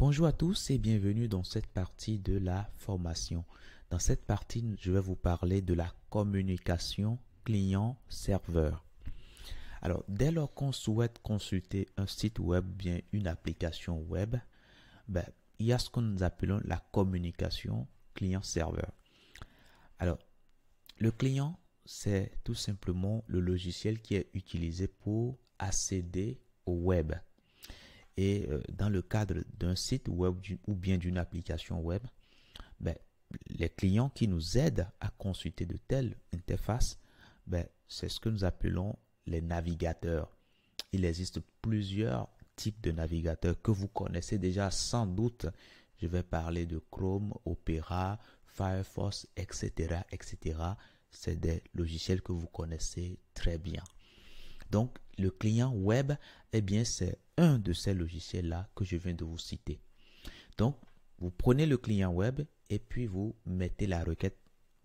Bonjour à tous et bienvenue dans cette partie de la formation. Dans cette partie, je vais vous parler de la communication client-serveur. Alors, dès lors qu'on souhaite consulter un site web ou bien une application web, il y a ce que nous appelons la communication client-serveur. Alors, le client, c'est tout simplement le logiciel qui est utilisé pour accéder au web. Et dans le cadre d'un site web ou bien d'une application web, les clients qui nous aident à consulter de telles interfaces, c'est ce que nous appelons les navigateurs. Il existe plusieurs types de navigateurs que vous connaissez déjà sans doute. Je vais parler de Chrome, Opera, Firefox, etc., etc. C'est des logiciels que vous connaissez très bien. Donc, le client web, c'est un de ces logiciels-là que je viens de vous citer. Donc, vous prenez le client web et puis vous mettez la requête.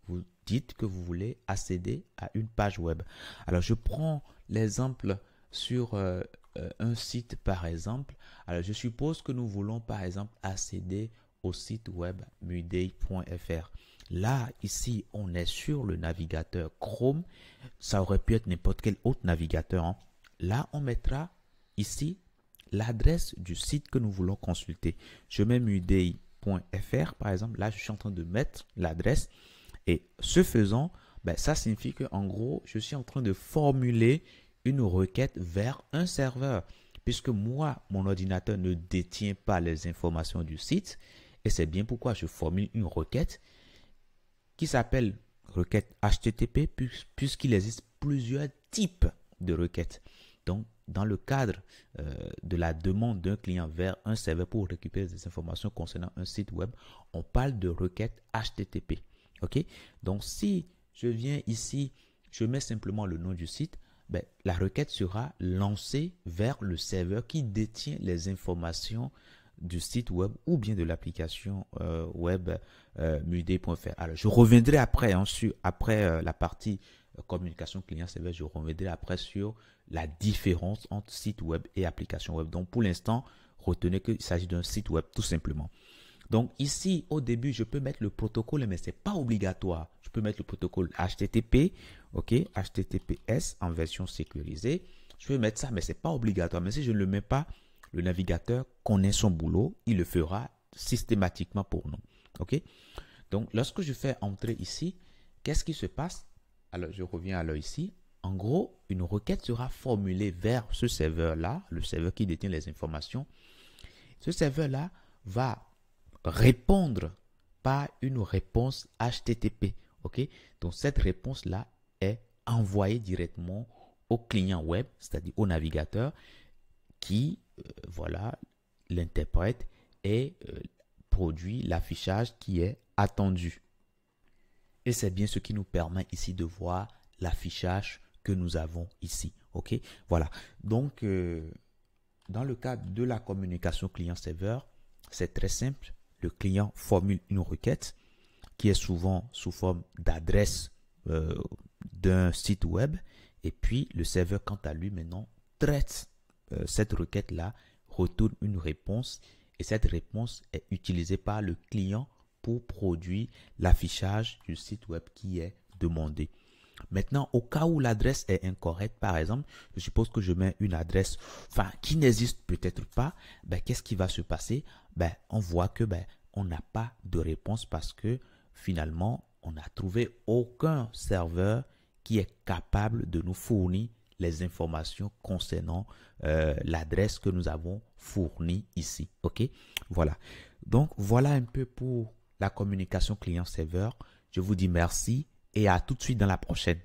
Vous dites que vous voulez accéder à une page web. Alors, je prends l'exemple sur un site, par exemple. Alors, je suppose que nous voulons, par exemple, accéder au site web muday.fr. Là, ici, on est sur le navigateur Chrome. Ça aurait pu être n'importe quel autre navigateur. Là, on mettra ici l'adresse du site que nous voulons consulter. Je mets muday.fr, par exemple. Là, je suis en train de mettre l'adresse. Et ce faisant, ça signifie qu'en gros, je suis en train de formuler une requête vers un serveur. Puisque moi, mon ordinateur ne détient pas les informations du site. Et c'est bien pourquoi je formule une requête qui s'appelle requête HTTP puisqu'il existe plusieurs types de requêtes. Donc, dans le cadre de la demande d'un client vers un serveur pour récupérer des informations concernant un site web, on parle de requête HTTP. OK? Donc, si je viens ici, je mets simplement le nom du site, la requête sera lancée vers le serveur qui détient les informations du site web ou bien de l'application web muday.fr. Alors, je reviendrai après, après la partie communication client-serveur, je reviendrai après sur la différence entre site web et application web. Donc, pour l'instant, retenez qu'il s'agit d'un site web tout simplement. Donc, ici, au début, je peux mettre le protocole, mais ce n'est pas obligatoire. Je peux mettre le protocole HTTP, OK, HTTPS en version sécurisée. Je peux mettre ça, mais ce n'est pas obligatoire. Mais si je ne le mets pas, le navigateur connaît son boulot, il le fera systématiquement pour nous. OK? Donc, lorsque je fais entrer ici, qu'est-ce qui se passe? Alors, je reviens alors ici. En gros, une requête sera formulée vers ce serveur-là, le serveur qui détient les informations. Ce serveur-là va répondre par une réponse HTTP. OK? Donc, cette réponse-là est envoyée directement au client web, c'est-à-dire au navigateur, qui l'interprète et produit l'affichage qui est attendu. Et c'est bien ce qui nous permet ici de voir l'affichage que nous avons ici. OK? Voilà. Donc, dans le cadre de la communication client-serveur, c'est très simple. Le client formule une requête qui est souvent sous forme d'adresse d'un site web. Et puis, le serveur, quant à lui, maintenant, traite cette requête-là, retourne une réponse et cette réponse est utilisée par le client pour produire l'affichage du site web qui est demandé. Maintenant, au cas où l'adresse est incorrecte, par exemple, je suppose que je mets une adresse qui n'existe peut-être pas, qu'est-ce qui va se passer? On voit que on n'a pas de réponse parce que finalement, on n'a trouvé aucun serveur qui est capable de nous fournir les informations concernant l'adresse que nous avons fournie ici. OK? Voilà. Donc, voilà un peu pour la communication client-serveur. Je vous dis merci et à tout de suite dans la prochaine.